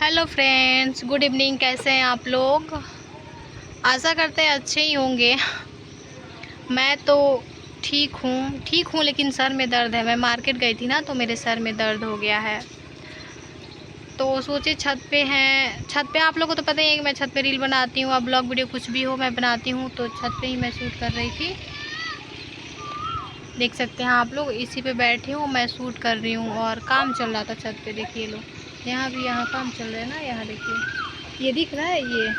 Hello friends, good evening. कैसे हैं आप लोग? आशा करते हैं अच्छे ही होंगे। मैं तो ठीक हूँ लेकिन सर में दर्द है। मैं मार्केट गई थी ना, तो मेरे सर में दर्द हो गया है। तो सोचे छत पे हैं। छत पे आप लोगों को तो पता ही है कि मैं छत पे रील बनाती हूँ, अब ब्लॉग वीडियो कुछ भी हो मैं बनाती हूँ। तो छत पे ही मैं शूट कर रही थी। देख सकते हैं आप लोग, इसी पे बैठी हूँ मैं शूट कर रही हूँ। और काम चल रहा था छत पे। देखिए लो, यहाँ काम चल रहा है ना। यहाँ देखिए, ये दिख रहा है, ये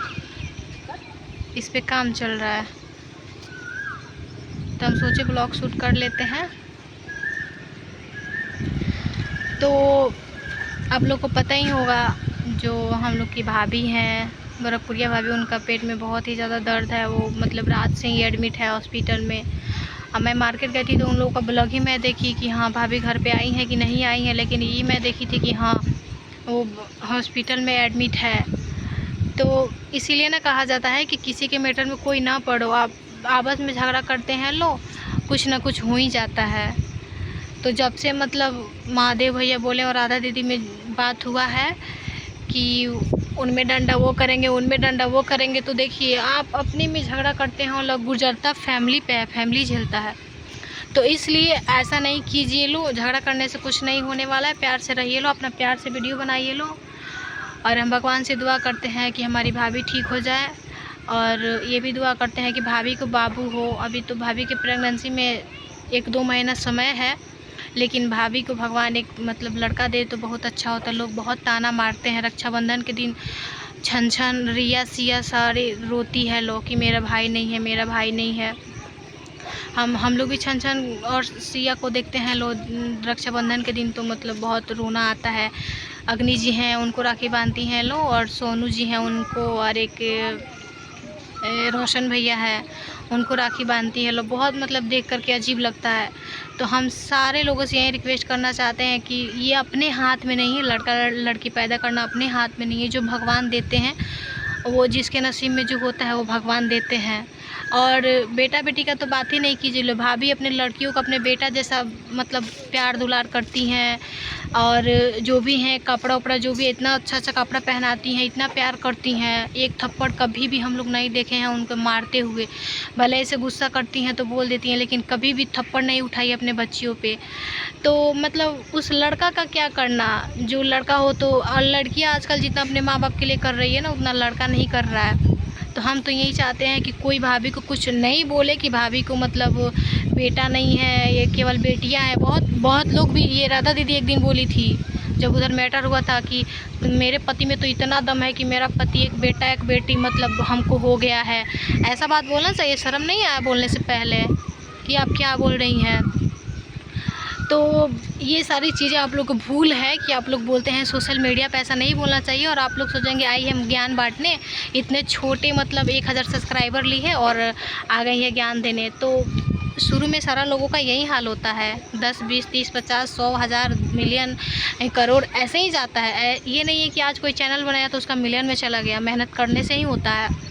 इस पे काम चल रहा है। तो हम सोचे ब्लॉग शूट कर लेते हैं। तो आप लोग को पता ही होगा, जो हम लोग की भाभी हैं, गोरखपुरिया भाभी, उनका पेट में बहुत ही ज़्यादा दर्द है। वो मतलब रात से ही एडमिट है हॉस्पिटल में। अब मैं मार्केट गई थी तो उन लोगों का ब्लॉग ही मैं देखी कि हाँ भाभी घर पे आई हैं कि नहीं आई हैं, लेकिन ये मैं देखी थी कि हाँ वो हॉस्पिटल में एडमिट है। तो इसीलिए ना कहा जाता है कि किसी के मैटर में कोई ना पड़ो। आप आपस में झगड़ा करते हैं लो, कुछ ना कुछ हो ही जाता है। तो जब से मतलब महादेव भैया बोले और राधा दीदी में बात हुआ है कि उनमें डंडा वो करेंगे, उनमें डंडा वो करेंगे, तो देखिए आप अपने में झगड़ा करते हैं और लोग गुजरता फैमिली पे है, फैमिली झेलता है। तो इसलिए ऐसा नहीं कीजिए लो। झगड़ा करने से कुछ नहीं होने वाला है। प्यार से रहिए लो, अपना प्यार से वीडियो बनाइए लो। और हम भगवान से दुआ करते हैं कि हमारी भाभी ठीक हो जाए। और ये भी दुआ करते हैं कि भाभी को बाबू हो। अभी तो भाभी के प्रेगनेंसी में 1-2 महीना समय है, लेकिन भाभी को भगवान एक मतलब लड़का दे तो बहुत अच्छा होता। लोग बहुत ताना मारते हैं रक्षाबंधन के दिन। छन छन रिया सिया सारे रोती है लोग कि मेरा भाई नहीं है, मेरा भाई नहीं है। हम लोग भी छन छन और सिया को देखते हैं लोग रक्षाबंधन के दिन, तो मतलब बहुत रोना आता है। अग्नि जी हैं, उनको राखी बांधती हैं लो, और सोनू जी हैं उनको, और एक रोशन भैया है, उनको राखी बांधती है लोग। बहुत मतलब देख करके अजीब लगता है। तो हम सारे लोगों से यही रिक्वेस्ट करना चाहते हैं कि ये अपने हाथ में नहीं है, लड़का लड़की पैदा करना अपने हाथ में नहीं है। जो भगवान देते हैं, वो जिसके नसीब में जो होता है वो भगवान देते हैं। और बेटा बेटी का तो बात ही नहीं कीजिए लो। भाभी अपने लड़कियों को अपने बेटा जैसा मतलब प्यार दुलार करती हैं। और जो भी हैं कपड़ा उपड़ा जो भी इतना अच्छा अच्छा कपड़ा पहनाती हैं, इतना प्यार करती हैं। एक थप्पड़ कभी भी हम लोग नहीं देखे हैं उनको मारते हुए। भले ऐसे गुस्सा करती हैं तो बोल देती हैं, लेकिन कभी भी थप्पड़ नहीं उठाई अपने बच्चियों पे। तो मतलब उस लड़का का क्या करना, जो लड़का हो तो। और लड़कियां आजकल जितना अपने माँ बाप के लिए कर रही है ना, उतना लड़का नहीं कर रहा है। तो हम तो यही चाहते हैं कि कोई भाभी को कुछ नहीं बोले कि भाभी को मतलब बेटा नहीं है, ये केवल बेटियां हैं। बहुत बहुत लोग भी, ये राधा दीदी एक दिन बोली थी जब उधर मैटर हुआ था कि मेरे पति में तो इतना दम है कि मेरा पति एक बेटा एक बेटी मतलब हमको हो गया है। ऐसा बात बोलना चाहिए, शर्म नहीं आया बोलने से पहले कि आप क्या बोल रही हैं? तो ये सारी चीज़ें आप लोग को भूल है कि आप लोग बोलते हैं सोशल मीडिया पे ऐसा नहीं बोलना चाहिए। और आप लोग सोचेंगे आई हम ज्ञान बांटने, इतने छोटे मतलब 1000 सब्सक्राइबर ली है और आ गई है ज्ञान देने। तो शुरू में सारा लोगों का यही हाल होता है, 10, 20, 30, 50, 100, 1000, मिलियन, करोड़ ऐसे ही जाता है। ये नहीं है कि आज कोई चैनल बनाया तो उसका मिलियन में चला गया। मेहनत करने से ही होता है।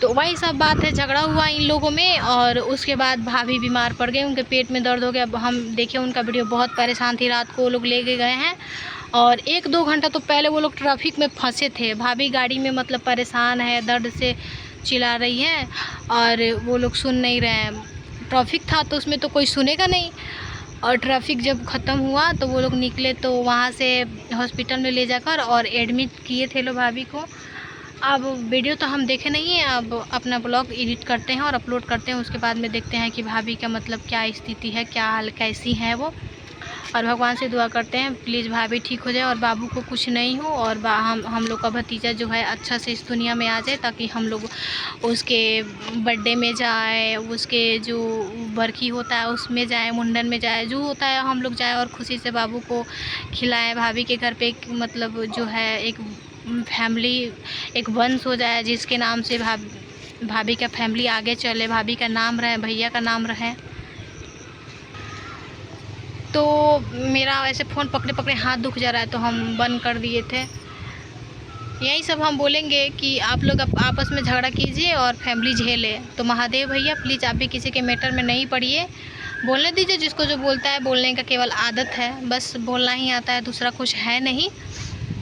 तो वही सब बात है, झगड़ा हुआ इन लोगों में और उसके बाद भाभी बीमार पड़ गई, उनके पेट में दर्द हो गया। अब हम देखिए उनका वीडियो, बहुत परेशान थी। रात को वो लोग ले गए हैं और 1-2 घंटा तो पहले वो लोग ट्रैफिक में फंसे थे। भाभी गाड़ी में मतलब परेशान है, दर्द से चिल्ला रही हैं और वो लोग सुन नहीं रहे हैं। ट्रैफिक था तो उसमें तो कोई सुनेगा नहीं। और ट्रैफिक जब ख़त्म हुआ तो वो लोग निकले, तो वहाँ से हॉस्पिटल में ले जाकर और एडमिट किए थे लोग भाभी को। अब वीडियो तो हम देखे नहीं हैं, अब अपना ब्लॉग एडिट करते हैं और अपलोड करते हैं। उसके बाद में देखते हैं कि भाभी का मतलब क्या स्थिति है, क्या हाल, कैसी है वो। और भगवान से दुआ करते हैं प्लीज़ भाभी ठीक हो जाए और बाबू को कुछ नहीं हो। और हम लोग का भतीजा जो है अच्छा से इस दुनिया में आ जाए, ताकि हम लोग उसके बर्थडे में जाए, उसके जो बरखी होता है उसमें जाए, मुंडन में जाए, जो होता है हम लोग जाए और खुशी से बाबू को खिलाएं। भाभी के घर पे एक मतलब जो है एक फैमिली, एक वंश हो जाए जिसके नाम से भाभी का फैमिली आगे चले, भाभी का नाम रहे, भैया का नाम रहे। तो मेरा वैसे फ़ोन पकड़े पकड़े हाथ दुख जा रहा है तो हम बंद कर दिए थे। यही सब हम बोलेंगे कि आप लोग आपस में झगड़ा कीजिए और फैमिली झेले। तो महादेव भैया प्लीज़ आप भी किसी के मैटर में नहीं पड़िए। बोलने दीजिए, जिसको जो बोलता है, बोलने का केवल आदत है, बस बोलना ही आता है, दूसरा कुछ है नहीं।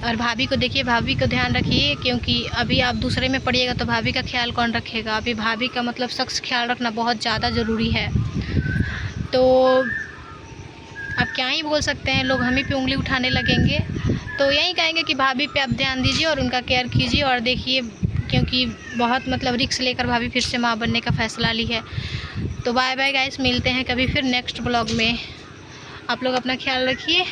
और भाभी को देखिए, भाभी को ध्यान रखिए, क्योंकि अभी आप दूसरे में पड़िएगा तो भाभी का ख्याल कौन रखेगा। अभी भाभी का मतलब सख्त ख्याल रखना बहुत ज़्यादा ज़रूरी है। तो अब क्या ही बोल सकते हैं, लोग हम ही पे उंगली उठाने लगेंगे। तो यही कहेंगे कि भाभी पे आप ध्यान दीजिए और उनका केयर कीजिए। और देखिए, क्योंकि बहुत मतलब रिस्क लेकर भाभी फिर से माँ बनने का फ़ैसला ली है। तो बाय बाय गाइस, मिलते हैं कभी फिर नेक्स्ट ब्लॉग में। आप लोग अपना ख्याल रखिए।